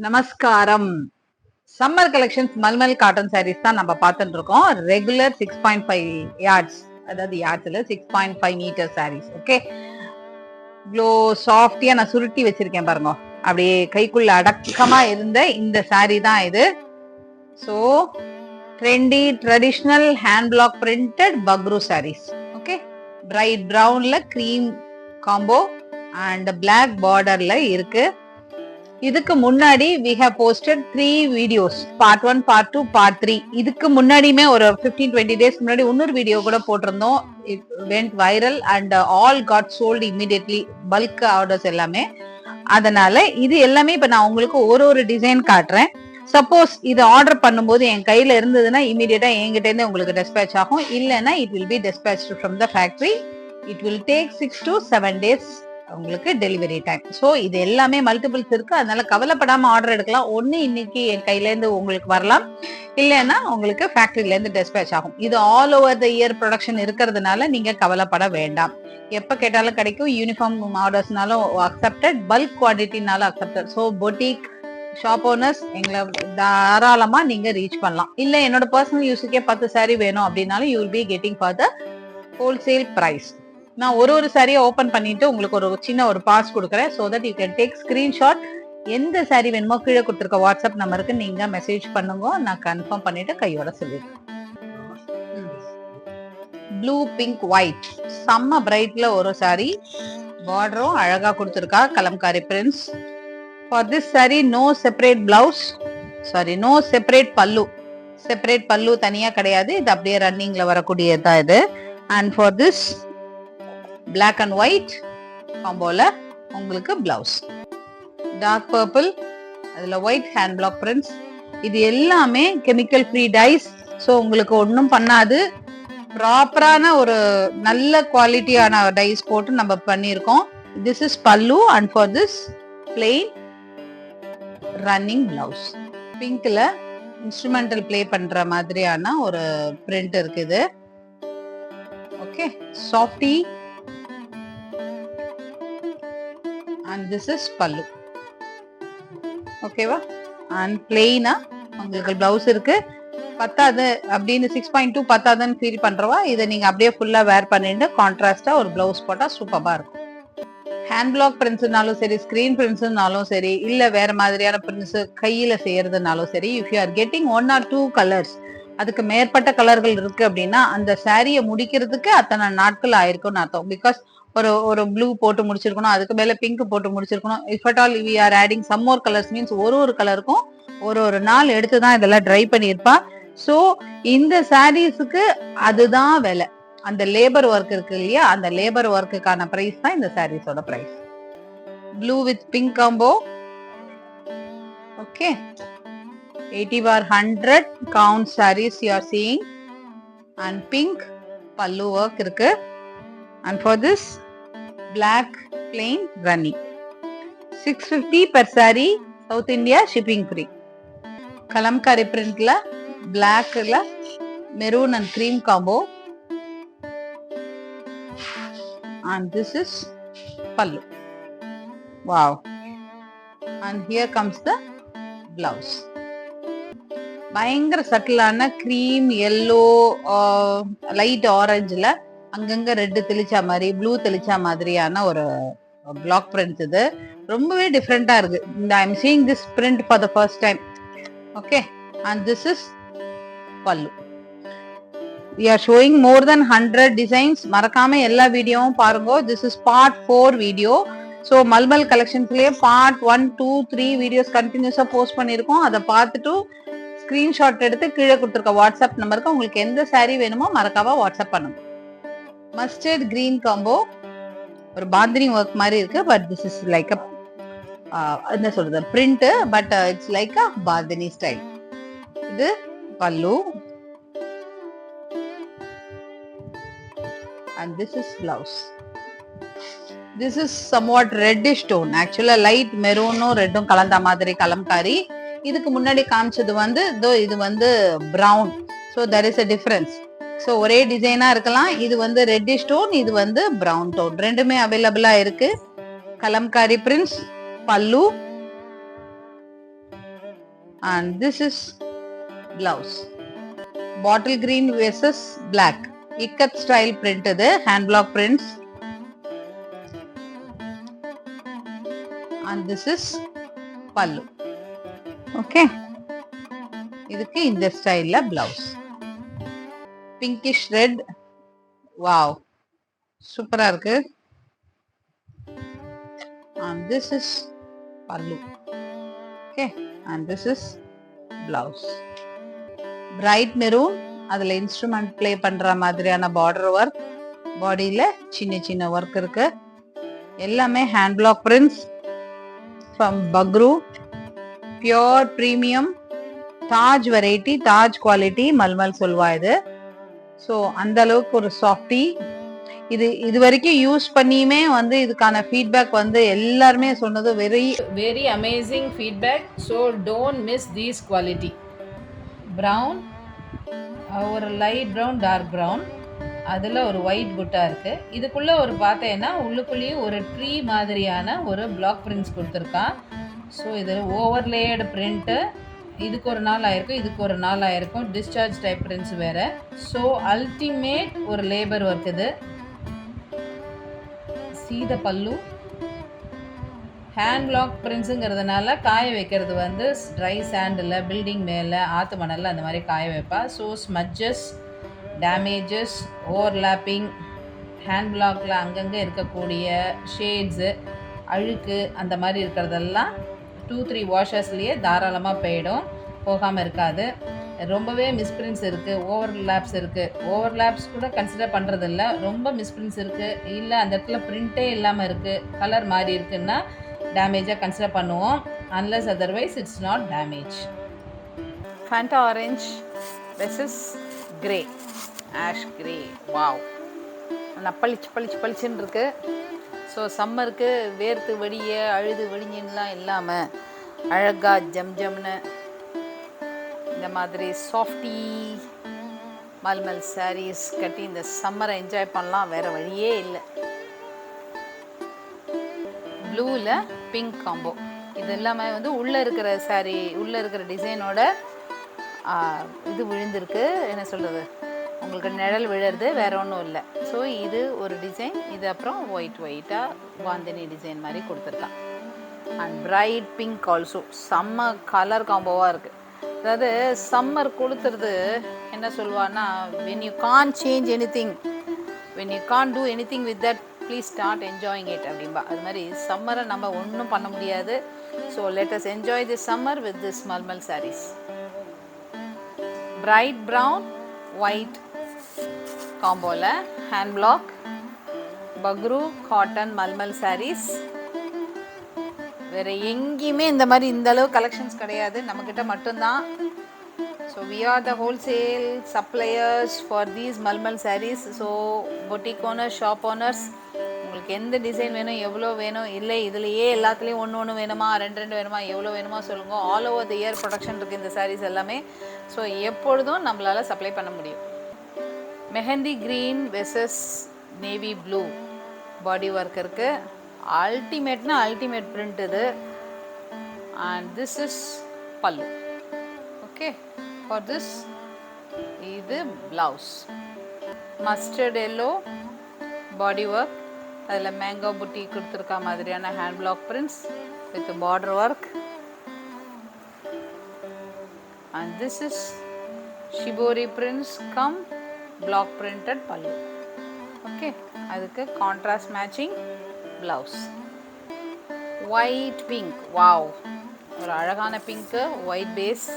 நமஸ்காரம். Summer collections mulmul cotton saris தான் நம்ம பார்த்துட்டு இருக்கோம். ரெகுலர் 6.5 யார்ட்ஸ், அதாவது யார்ட்ஸ் இல்ல 6.5 மீட்டர் சாரீஸ். ஓகே, இவ்வளோ சாஃப்டியா நான் சுருட்டி வச்சிருக்கேன் பாருங்க. அப்படியே கைக்குள்ள அடக்கமா இருந்த இந்த சாரீ தான் இது. So trendy traditional hand block printed Bagru sarees. Okay, bright ப்ரௌன்ல கிரீம் காம்போ அண்ட் பிளாக் பார்டர்ல இருக்கு. இதுக்கு முன்னாடி we have posted 3 videos, part 1, part 2, part 3. இதுக்கு முன்னாடியுமே ஒரு 15-20 days முன்னாடி இன்னொரு வீடியோ கூட போட்டிருந்தோம். it went viral and all got sold immediately, bulk orders எல்லாமே. அதனால இது எல்லாமே இப்ப நான் உங்களுக்கு ஒரு டிசைன் காட்டுறேன். சப்போஸ் இது ஆர்டர் பண்ணும்போது என் கையில இருந்ததுன்னா இமீடியட்டா என்கிட்ட இருந்து உங்களுக்கு டிஸ்பேச் ஆகும். இல்லைன்னா it will be dispatched from the factory. It will take 6 to 7 days உங்களுக்கு டெலிவரி டைம். ஸோ இது எல்லாமே மல்டிபிள்ஸ் இருக்கு, அதனால கவலைப்படாம ஆர்டர் எடுக்கலாம். ஒன்னு இன்னைக்கு என் கையில இருந்து உங்களுக்கு வரலாம், இல்லைன்னா உங்களுக்கு ஃபேக்டரியில இருந்து டிஸ்பேச் ஆகும். இது all over the year production இருக்கிறதுனால நீங்க கவலைப்பட வேண்டாம். எப்ப கேட்டாலும் கிடைக்கும். யூனிஃபார்ம் ஆர்டர்ஸ்னாலும் அக்செப்டட், பல்க் குவான்டிட்டினாலும் accepted. So boutique shop owners எங்களை தாராளமா நீங்க ரீச் பண்ணலாம். இல்ல என்னோட பர்சனல் யூஸுக்கே 10 சாரி வேணும் அப்படின்னாலும் you will be getting for the wholesale price. நான் ஒரு சாரியை ஓபன் பண்ணிட்டு உங்களுக்கு ஒரு சின்ன ஒரு பாஸ் கொடுக்குறேன். So that you can take screenshot. எந்த சாரி வேணுமோ கீழே கொடுத்துருக்க வாட்ஸ்அப் நம்பருக்கு நீங்க மெசேஜ் பண்ணுங்க, நான் கன்ஃபார்ம் பண்ணிட்டு கையோட சொல்லிடுறேன். ப்ளூ பிங்க் ஒயிட் செம்ம பிரைட்ல ஒரு சாரி, பார்டரும் அழகா கொடுத்துருக்கா, Kalamkari prints. For this saree no separate blouse, saree no separate pallu. Separate pallu தனியா கிடையாது, இது அப்படியே ரன்னிங்ல வரக்கூடியதான் இது. And for this black and white காம்போல உங்களுக்கு பிளவுஸ், டார்க் பர்பிள், அதுல ஒயிட் ஹேண்ட் பிளாக் பிரிண்ட்ஸ். இது எல்லாமே கெமிக்கல் ஃப்ரீ டைஸ். ஸோ உங்களுக்கு ஒன்றும் பண்ணாது. ப்ராப்பரான ஒரு நல்ல குவாலிட்டியான டைஸ் போட்டு நம்ம பண்ணியிருக்கோம். This is pallu and for this plain running blouse. பிங்க்ல இன்ஸ்ட்ருமெண்டல் பிளே பண்ற மாதிரியான ஒரு பிரிண்ட் இருக்குது. Okay, softy and this is pallu. ஓகேவா? அண்ட் பிளெயினா உங்களுக்கு பிளவுஸ் இருக்கு. பத்தாது அப்படின்னு 6.2 பத்தாதுன்னு ஃபீல் பண்றவா இதை நீங்க அப்படியே ஃபுல்லா வேர் பண்ணிட்டு கான்ட்ராஸ்டா ஒரு பிளவுஸ் போட்டா சூப்பரா இருக்கும். ஹேண்ட் பிளாக் பிரிண்ட்ஸ்னாலும் சரி, ஸ்கிரீன் பிரிண்ட்ஸ்னாலும் சரி, இல்ல வேற மாதிரியான பிரிண்ட்ஸ் கையில செய்யறதுனாலும் சரி, if you are getting 1 or 2 colours, அதுக்கு மேற்பட்ட கலர்கள் இருக்கு அப்படின்னா அந்த சாரியை முடிக்கிறதுக்கு அத்தனை நாட்கள் ஆயிருக்கும்னு அர்த்தம். பிகாஸ் ஒரு ப்ளூ போட்டு முடிச்சிருக்கணும், அதுக்கு மேல பிங்க் போட்டு முடிச்சிருக்கணும். If at all we are adding some more colours means ஒரு கலருக்கும் ஒரு நாள் எடுத்துதான் இதெல்லாம் ட்ரை பண்ணியிருப்பா. ஸோ இந்த சாரீஸுக்கு அதுதான் விலை. அந்த லேபர் ஒர்க் இருக்கு இல்லையா, அந்த லேபர் ஒர்க்குக்கான பிரைஸ் தான் இந்த சாரீஸோட price. Blue with pink combo. Okay, 80/100 count sarees you are seeing, and pink pallu work இருக்கு. And for this black plain running 650 per saree, South India shipping free. kalamkari print la black la maroon and cream combo, and this is pallu. Wow. And here comes the blouse. பயங்கர சட்டிலான cream yellow, light ஆரஞ்சுல அங்கங்க red தெளிச்சா மாதிரி, blue தெளிச்சா மாதிரியான ஒரு black print. இது ரொம்பவே டிஃப்ரெண்டா இருக்கு. I am seeing this print for the first time. Okay, and this is பல்லு. we are showing more than 100 designs. மறக்காம எல்லா வீடியோவும் பாருங்க. this is part 4 video. So malmal கலெக்ஷன்ஸ்லயே பார்ட் 1, 2, 3 வீடியோஸ் கண்டினியூஸா போஸ்ட் பண்ணிருக்கோம். அதை பார்த்துட்டு ஸ்கிரீன்ஷாட் எடுத்து கீழே கொடுத்துருக்க வாட்ஸ்அப் நம்பருக்கு உங்களுக்கு எந்த சாரீ வேணுமோ மறக்காம வாட்ஸ்அப் பண்ணுங்க. மஸ்டர்ட் கிரீன் காம்போ, ஒரு பாந்தினி ஒர்க் மாதிரி இருக்கு. பட் திஸ் இஸ் லைக் என்ன சொல்றது, print, but it's like a bandhani style. இது பல்லு and this is blouse. This is somewhat reddish tone. Actually light maroon ரெட்டும் கலந்த மாதிரி கலம்காரி. இதுக்கு முன்னாடி காமிச்சது வந்து இது வந்து brown. So there is a difference. So ஒரே டிசைனா இருக்கலாம். இது வந்து ரெட்டிஷ் டோன், இது வந்து பிரவுன் டோன், ரெண்டுமே அவைலபிளா இருக்கு. கலம்காரி பிரிண்ட்ஸ், பல்லு, and this is blouse. Bottle green versus black. Ikat style print இது, hand block prints. And this is pallu. Okay. இதுக்கு இந்த ஸ்டைல்ல blouse. Pinkish red. Wow. சூப்பரா இருக்கு. And this is pallu. Okay. And this is blouse. Bright maroon. அதுல instrument play பண்ற மாதிரியான border work, பாடியில சின்ன சின்ன ஒர்க் இருக்கு. எல்லாமே hand block prints from Bagru. Pure premium Taj variety, Taj quality mulmul சொல்வா இது. ஸோ அந்த அளவுக்கு ஒரு சாஃப்டி. இது வரைக்கும் யூஸ் பண்ணியுமே வந்து இதுக்கான ஃபீட்பேக் வந்து எல்லாருமே சொன்னது very amazing feedback. So don't miss these quality. Brown, ஒரு லைட் ப்ரௌன், டார்க் ப்ரௌன், அதில் ஒரு ஒயிட் புட்டா இருக்குது. இதுக்குள்ளே ஒரு பார்த்தேன்னா உள்ளுக்குள்ளேயும் ஒரு ட்ரீ மாதிரியான ஒரு பிளாக் பிரிண்ட்ஸ் கொடுத்துருக்கான். ஸோ இது ஓவர்லேயர்டு பிரிண்ட்டு. இதுக்கு ஒரு நாள் ஆயிருக்கும், இதுக்கு ஒரு நாள் ஆயிருக்கும். டிஸ்சார்ஜ் டைப் பிரிண்ட்ஸ் வேறு. ஸோ அல்டிமேட் ஒரு லேபர் ஒர்க் இது. சீத பல்லு. ஹேண்ட் பிளாக் பிரிண்ட்ஸுங்கிறதுனால காய வைக்கிறது வந்து ட்ரை சாண்டில், பில்டிங் மேலே, ஆற்று மணலில் அந்த மாதிரி காய வைப்பா. ஸோ ஸ்மட்ஜஸ், டேமேஜஸ், ஓவர்லாப்பிங், ஹேண்ட் பிளாக்கில் அங்கங்கே இருக்கக்கூடிய ஷேட்ஸு, அழுக்கு அந்த மாதிரி இருக்கிறதெல்லாம் 2-3 வாஷர்ஸ்லேயே தாராளமாக போயிடும், போகாமல் இருக்காது. ரொம்பவே மிஸ்பிரிண்ட்ஸ் இருக்குது, ஓவர்லேப்ஸ் இருக்குது. ஓவர்லேப்ஸ் கூட கன்சிடர் பண்ணுறதில்ல. ரொம்ப மிஸ்பிரிண்ட்ஸ் இருக்குது, இல்லை அந்த இடத்துல பிரிண்ட்டே இல்லாமல் இருக்குது, கலர் மாறி இருக்குன்னா டேமேஜாக கன்சிடர் பண்ணுவோம். Unless otherwise it's not damage. Fanta orange versus grey, ash grey. Wow, நல்லா பளிச்சுன்னு இருக்குது. ஸோ சம்மருக்கு வேர்த்து வடிய அழுது வடிஞ்சின்லாம் இல்லாமல் அழகாக ஜம்னு இந்த மாதிரி சாஃப்டி மல்மல் சாரீஸ் கட்டி இந்த சம்மரை என்ஜாய் பண்ணலாம். வேறு வழியே இல்லை. ப்ளூவில் பிங்க் காம்போ. இது எல்லாமே வந்து உள்ளே இருக்கிற சாரீ, உள்ளே இருக்கிற டிசைனோட இது விழுந்திருக்கு, என்ன சொல்கிறது, உங்களுக்கு நிழல் விழுறது, வேறு ஒன்றும் இல்லை. ஸோ இது ஒரு டிசைன், இது அப்புறம் ஒயிட்டாக வாந்தினி டிசைன் மாதிரி கொடுத்துருக்கான். And bright pink also. செம்ம கலர் காம்போவாக இருக்குது. அதாவது சம்மர் கொடுத்துறது என்ன சொல்லுவான்னா, when you can't change anything, when you can't do anything with that, please start enjoying it அப்படின்பா. அது மாதிரி சம்மரை நம்ம ஒன்றும் பண்ண முடியாது. So let us enjoy this summer with this malmal sarees. bright brown white காம்போல hand block Bagru cotton malmal sarees. வேறு எங்கேயுமே இந்த மாதிரி இந்த அளவு கலெக்ஷன்ஸ் கிடையாது, நம்மக்கிட்ட மட்டும்தான். So we are the wholesale suppliers for these mulmul sarees. So boutique owners, shop owners, உங்களுக்கு எந்த டிசைன் வேணும், எவ்வளோ வேணும், இல்லை இதுலையே எல்லாத்துலேயும் ஒன்று வேணுமா, ரெண்டு வேணுமா, எவ்வளோ வேணுமா சொல்லுங்கள். All over the year production இருக்குது இந்த sarees எல்லாமே. ஸோ எப்பொழுதும் நம்மளால் சப்ளை பண்ண முடியும். Mehndi green versus navy blue body work இருக்குது. அல்டிமேட்னா அல்டிமேட் பிரிண்ட் இது. And this is pallu. Okay, for this இது blouse. Mustard yellow body work, அதில் மேங்கோ புட்டி கொடுத்துருக்கா மாதிரியான hand block prints with border work. And this is shibori prints cum block printed pallu. Okay, அதுக்கு contrast matching blouse. White pink, wow, ஒரு அழகான pink, white base.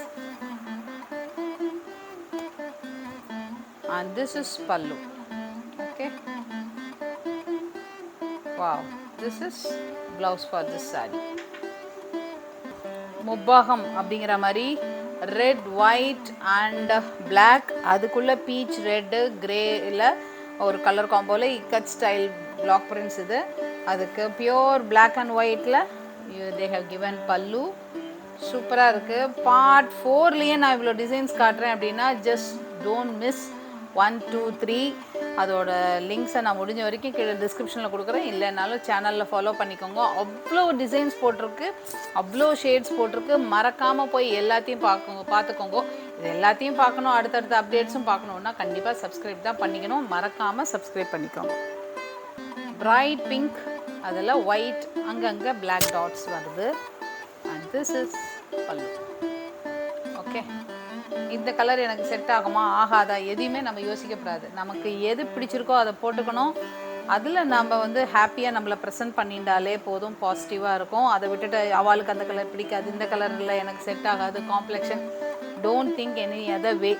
and this is pallu. Okay, wow, this is blouse for this saree. முப்பாகம் அப்படிங்கிற மாதிரி red, white and black, அதுக்குள்ளே peach, red, கிரேயில் ஒரு colour காம்போவில் இக்கட் ஸ்டைல் பிளாக் பிரிண்ட்ஸ் இது. அதுக்கு பியோர் பிளாக் அண்ட் ஒயிட்டில் தே ஹவ் கிவன் பல்லு. சூப்பராக இருக்குது. பார்ட் 4லேயே நான் இவ்வளோ டிசைன்ஸ் காட்டுறேன் அப்படின்னா ஜஸ்ட் டோன்ட் மிஸ் 1, 2, 3. அதோட லிங்க்ஸை நான் முடிஞ்ச வரைக்கும் கீழே டிஸ்கிரிப்ஷனில் கொடுக்குறேன், இல்லைனாலும் சேனலில் ஃபாலோ பண்ணிக்கோங்க. அவ்வளோ டிசைன்ஸ் போட்டிருக்கு, அவ்வளோ ஷேட்ஸ் போட்டிருக்கு. மறக்காமல் போய் எல்லாத்தையும் பார்த்துக்கோங்க. இது எல்லாத்தையும் பார்க்கணும், அடுத்தடுத்த அப்டேட்ஸும் பார்க்கணுன்னா கண்டிப்பாக சப்ஸ்கிரைப் தான் பண்ணிக்கணும். மறக்காமல் சப்ஸ்கிரைப் பண்ணிக்கோங்க. பிரைட் பிங்க், அதில் ஒயிட், அங்கங்கே பிளாக் டாட்ஸ் வருது. And this is pallu. Okay, இந்த கலர் எனக்கு செட் ஆகுமா ஆகாதா எதையுமே நம்ம யோசிக்கக்கூடாது. நமக்கு எது பிடிச்சிருக்கோ அதை போட்டுக்கணும். அதில் நம்ம வந்து ஹாப்பியாக நம்மளை ப்ரெசென்ட் பண்ணிட்டாலே போதும், பாசிட்டிவாக இருக்கும். அதை விட்டுட்டு அவளுக்கு அந்த கலர் பிடிக்காது, இந்த கலரில் எனக்கு செட் ஆகாது, complexion, don't think any other way.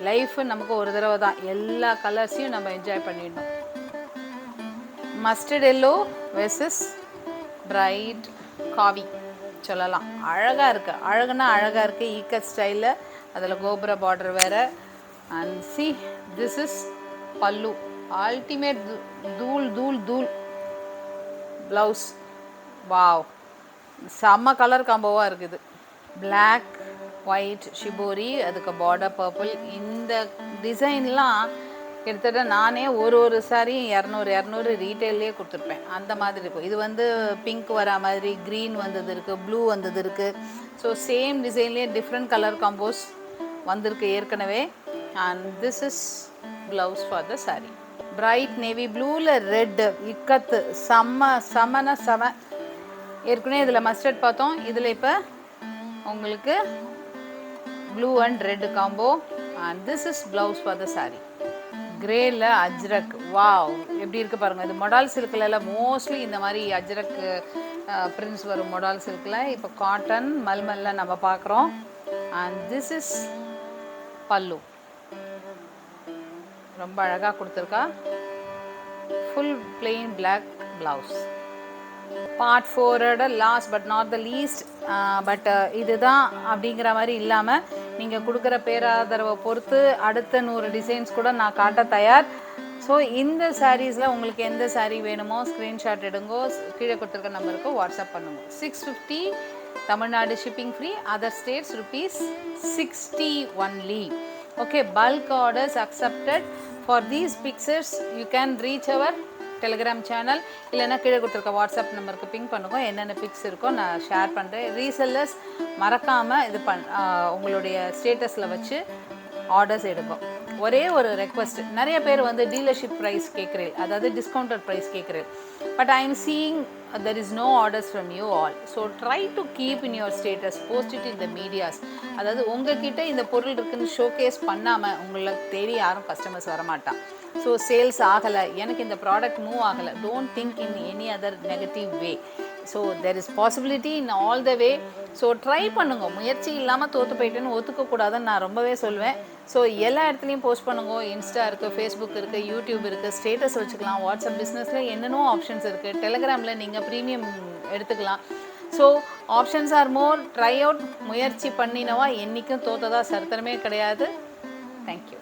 Life நமக்கு ஒரு தடவை தான், எல்லா கலர்ஸையும் நம்ம என்ஜாய் பண்ணிடணும். மஸ்டர்ட் எல்லோ வெர்சஸ் பிரைட் காவி சொல்லலாம். அழகாக இருக்குது, அழகுனா அழகாக இருக்குது. ஈக்கட் ஸ்டைலில், அதில் கோபுர பார்டர் வேறு. அண்ட் சி, திஸ் இஸ் பல்லு. அல்டிமேட் தூள் தூள் தூள் ப்ளவுஸ். வாவ், செம்ம கலர் காம்போவாக இருக்குது. பிளாக், ஒயிட் ஷிபோரி, அதுக்கு பார்டர் பர்பிள். இந்த டிசைன்லாம் கிட்டத்தட்ட நானே ஒரு சாரியும் 200 ரீட்டெயிலே கொடுத்துருப்பேன். அந்த மாதிரி இருக்கும். இது வந்து பிங்க் வரா மாதிரி, க்ரீன் வந்தது இருக்குது, ப்ளூ வந்தது இருக்குது. ஸோ சேம் டிசைன்லேயே டிஃப்ரெண்ட் கலர் காம்போஸ் வந்திருக்கு ஏற்கனவே. And this is blouse for the saree. Bright navy ப்ளூவில் ரெட்டு இக்கத்து, செம. ஏற்கனவே இதில் மஸ்டர்ட் பார்த்தோம், இதில் இப்போ உங்களுக்கு blue and red combo. And this is blouse for the saree. கிரேல அஜ்ரக். வாவ், எப்படி இருக்குது பாருங்கள். இது மொடால் சில்கில் மோஸ்ட்லி இந்த மாதிரி அஜ்ரக் பிரிண்ட்ஸ் வரும் மொடால் சில்கில். இப்போ காட்டன் மல்மல்ல நம்ம பார்க்குறோம். அண்ட் திஸ் இஸ் பல்லு. ரொம்ப அழகாக கொடுத்துருக்கா. Full plain black blouse. Part 4ஓட last but not the least. But இதுதான் அப்படிங்கிற மாதிரி இல்லாமல் நீங்கள் கொடுக்குற பேராதரவை பொறுத்து அடுத்த 100 டிசைன்ஸ் கூட நான் காட்ட தயார். ஸோ இந்த சாரீஸில் உங்களுக்கு எந்த சாரீ வேணுமோ ஸ்க்ரீன்ஷாட் எடுங்கோ, கீழே கொடுத்துருக்க நம்பருக்கு வாட்ஸ்அப் பண்ணுங்க. 650 Tamil Nadu shipping free, other states ₹60 only. Okay, bulk orders accepted. For these pictures you can reach our Telegram channel, இல்லைன்னா கீழே கொடுத்துருக்க வாட்ஸ்அப் நம்பருக்கு பிங்க் பண்ணுங்க. என்னென்ன பிக்ஸ் இருக்கோ நான் ஷேர் பண்ணுறேன். ரீசெல்லர்ஸ் மறக்காமல் இது உங்களுடைய ஸ்டேட்டஸில் வச்சு ஆர்டர்ஸ் எடுப்போம். ஒரே ஒரு ரெக்வஸ்ட், நிறைய பேர் வந்து டீலர்ஷிப் ப்ரைஸ் கேட்குறேன், அதாவது டிஸ்கவுண்டட் ப்ரைஸ் கேட்குறேன். But I am seeing there is no orders from you all, so try to keep in your status, post it in the medias. அதாவது உங்ககிட்ட இந்த பொருள் இருக்குன்னு ஷோகேஸ் பண்ணாமல் உங்களுக்கு தேடி யாரும் கஸ்டமர்ஸ் வரமாட்டான். ஸோ சேல்ஸ் ஆகலை, எனக்கு இந்த ப்ராடக்ட் மூவ் ஆகலை, don't think in any other negative way. So there is possibility in all the way. So try பண்ணுங்க, முயற்சி இல்லாமல் தோற்று போயிட்டுன்னு ஒத்துக்கக்கூடாதுன்னு நான் ரொம்பவே சொல்வேன். ஸோ எல்லா இடத்துலையும் போஸ்ட் பண்ணுங்க. இன்ஸ்டா இருக்குது, ஃபேஸ்புக் இருக்குது, யூடியூப் இருக்குது, ஸ்டேட்டஸ் வச்சுக்கலாம். வாட்ஸ்அப் பிஸ்னஸில் என்னென்னோ ஆப்ஷன்ஸ் இருக்குது. டெலிகிராமில் நீங்கள் ப்ரீமியம் எடுத்துக்கலாம். So options are more. Try out. முயற்சி பண்ணினவா என்றைக்கும் தோற்றதா சரித்திரமே கிடையாது. தேங்க்யூ.